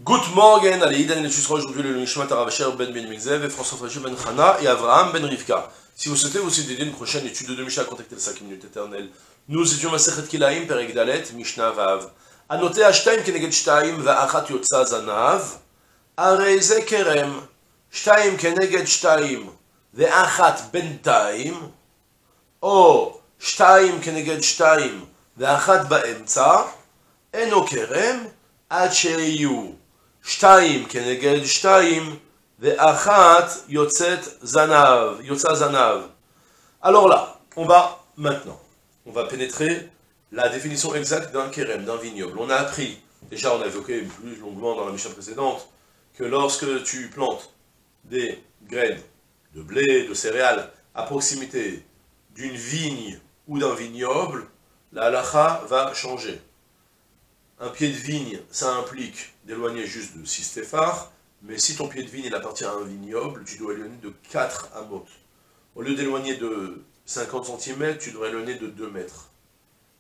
Good morning, allez, Idan et Chusra, aujourd'hui le Nishmat Aravacher Ben Ben Migzev et François Fragé Ben Chana et Avraham Ben Rivka. Si vous souhaitez aussi dédier une prochaine étude de Mishnah, contactez le 5 minutes éternelles. Nous étions Masechet Kilaim, Perek Dalet, Mishnah Vav. A noter Ashtaim Keneged Shtaim, Va'achat Yotza Zanav, Areze Kerem, Shtaim Keneged Shtaim, Ve'achat Bentaim, O Shtaim Keneged Shtaim, Ve'achat Ba'emtza, Eno Kerem, עד שיהיו שתיים כנגד שתיים ואחת יוצאת זנב. Alors là, on va pénétrer la définition exacte d'un kérem, d'un vignoble. On a appris, déjà on a évoqué plus longuement dans la Mishnah précédente, que lorsque tu plantes des graines de blé, de céréales, à proximité d'une vigne ou d'un vignoble, la halacha va changer. Un pied de vigne, ça implique d'éloigner juste de 6 téphars, mais si ton pied de vigne il appartient à un vignoble, tu dois éloigner de 4 amot. Au lieu d'éloigner de 50 cm, tu devrais éloigner de 2 mètres.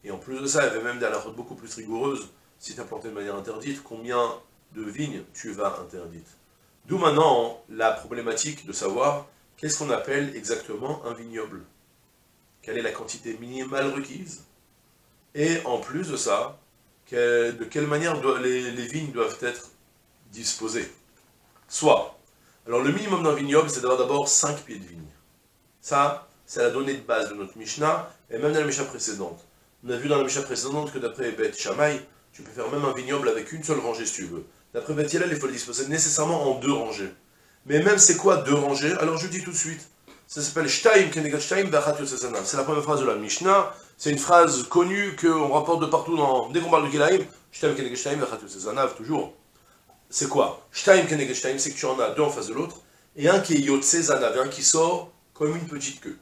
Et en plus de ça, il y avait même des halachot beaucoup plus rigoureuses, si tu as planté de manière interdite, combien de vignes tu vas interdite. D'où maintenant la problématique de savoir qu'est-ce qu'on appelle exactement un vignoble. Quelle est la quantité minimale requise? Et en plus de ça, de quelle manière les vignes doivent être disposées. Soit, alors le minimum d'un vignoble, c'est d'avoir d'abord 5 pieds de vigne. Ça, c'est la donnée de base de notre Mishnah, et même dans la Mishnah précédente. On a vu dans la Mishnah précédente que d'après Beth Shammai, tu peux faire même un vignoble avec une seule rangée si tu veux. D'après Beth Hillel, il faut le disposer nécessairement en 2 rangées. Mais même c'est quoi 2 rangées? Alors je dis tout de suite. Ça s'appelle Shtaim Keneged Shtaim Va'achat Yotza Zanav. C'est la première phrase de la Mishnah. C'est une phrase connue qu'on rapporte de partout dès qu'on parle de Kilaim. Shtaim Keneged Shtaim Va'achat Yotza Zanav, toujours. C'est quoi? Shtaim Keneged Shtaim, c'est que tu en as 2 en face de l'autre, et un qui est Yotza Zanav, un qui sort comme une petite queue.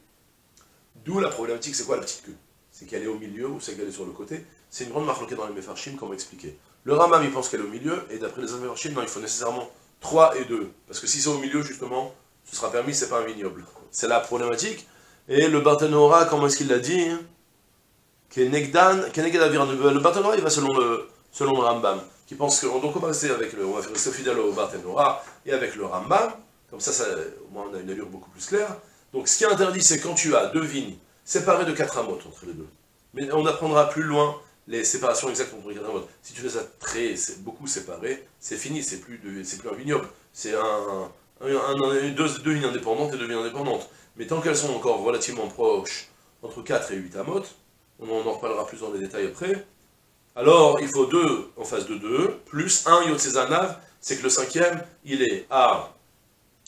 D'où la problématique, c'est quoi la petite queue? C'est qu'elle est au milieu ou c'est qu'elle est sur le côté? C'est une grande marloquette dans les Mefarshim, comme expliqué. Le Rambam, il pense qu'elle est au milieu, et d'après les Mefarshim, non, il faut nécessairement 3 et 2. Parce que si c'est au milieu, justement, ce sera permis, c'est pas un vignoble. C'est la problématique. Et le Barthénora, comment est-ce qu'il l'a dit? Le Barthénora, il va selon le Rambam, qui pense que. Donc on va rester fidèle au Barthénora et avec le Rambam, comme ça, au moins on a une allure beaucoup plus claire. Donc ce qui est interdit, c'est quand tu as 2 vignes séparées de 4 amotes entre les deux. Mais on apprendra plus loin les séparations exactes entre les 4 amotes. Si tu les as beaucoup séparées, c'est fini, c'est plus un vignoble. C'est deux vignes indépendantes et 2 vignes indépendantes. Mais tant qu'elles sont encore relativement proches, entre 4 et 8 amotes, on en reparlera plus dans les détails après, alors il faut 2 en face de 2, plus 1 Yotze Zanav, c'est que le 5e, il est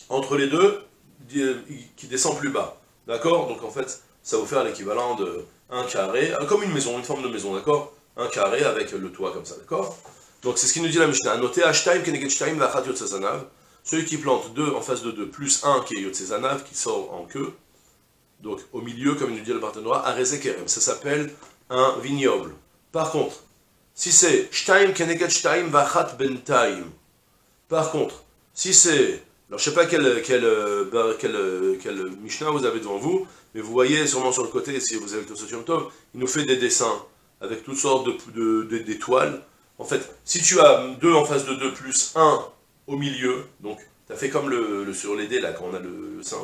entre les deux, qui descend plus bas. D'accord? Donc en fait, ça va vous faire l'équivalent de 1 carré, comme une maison, une forme de maison, d'accord? Un carré avec le toit comme ça, d'accord? Donc c'est ce qui nous dit la Mishnah. Notez Ashtaim Keneged Shtaim Va'achat Yotza Zanav. Celui qui plante 2 en face de 2, plus 1 qui est Yotze Zanav, qui sort en queue, donc au milieu, comme nous dit le Barthénora, Areze Kerem, ça s'appelle un vignoble. Par contre, si c'est Shtaim Keneged Shtaim Va'achat Bentaim, par contre, si c'est, alors je ne sais pas quel Mishnah vous avez devant vous, mais vous voyez sûrement sur le côté, si vous avez le Tosot Yom Tov, il nous fait des dessins, avec toutes sortes d'étoiles. En fait, si tu as 2 en face de 2, plus 1 au milieu, donc tu as fait comme sur les dés, là, quand on a le 5,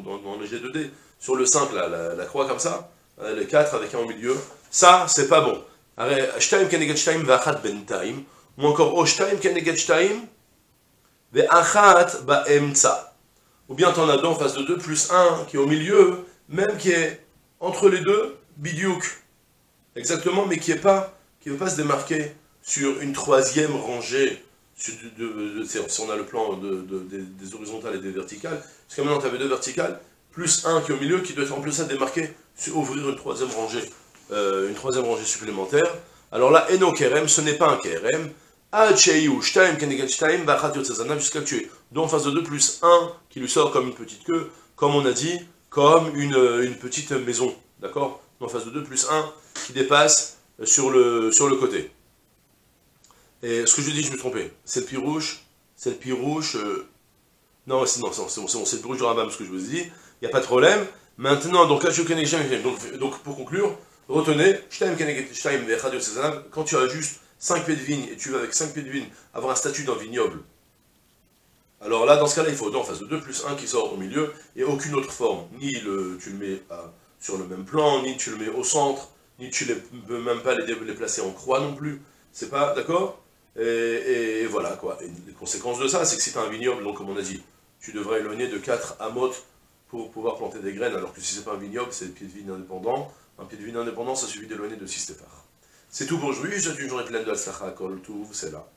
dans le G2D, sur le 5, là, la croix comme ça, le 4 avec un au milieu, ça, c'est pas bon. Shtaim Keneged Shtaim Va'achat Bentaim, ou encore O Shtaim Keneged Shtaim Ve'achat Ba'emtza. Ou bien tu en as 2 en face de 2, plus 1 qui est au milieu, même qui est entre les deux, bidiouk. Exactement, mais qui ne veut pas se démarquer sur une 3e rangée. Si on a le plan des horizontales et des verticales, parce que maintenant tu avais 2 verticales, plus 1 qui est au milieu, qui doit être en plus ça démarqué, ouvrir une 3e rangée, supplémentaire. Alors là, Eno Kerem, ce n'est pas un Kerem, jusqu'à que tu aies 2 en face de 2, plus 1 qui lui sort comme une petite queue, comme on a dit, comme une petite maison, d'accord? En face de 2, plus 1 qui dépasse sur le côté. Et ce que je dis, je me trompais. C'est le pirouche. Non, c'est bon, c'est le pirouche du Rambam, ce que je vous ai dit. Il n'y a pas de problème. Maintenant, donc là, je connais donc pour conclure, retenez, quand tu as juste 5 pieds de vigne, et tu veux avec 5 pieds de vigne avoir un statut d'un vignoble, alors là, dans ce cas-là, il faut deux en face de 2 plus 1 qui sort au milieu, et aucune autre forme. Ni tu le mets sur le même plan, ni tu le mets au centre, ni tu ne peux même pas les placer en croix non plus. C'est pas, d'accord, et voilà, quoi. Et les conséquences de ça, c'est que si tu as un vignoble, donc comme on a dit, tu devrais éloigner de 4 amotes pour pouvoir planter des graines, alors que si c'est pas un vignoble, c'est des pieds de vigne indépendants. Un pied de vigne indépendant, ça suffit d'éloigner de 6 téphars. C'est tout pour aujourd'hui, je souhaite une journée pleine de Hatzlacha, Kol Tuv, c'est là.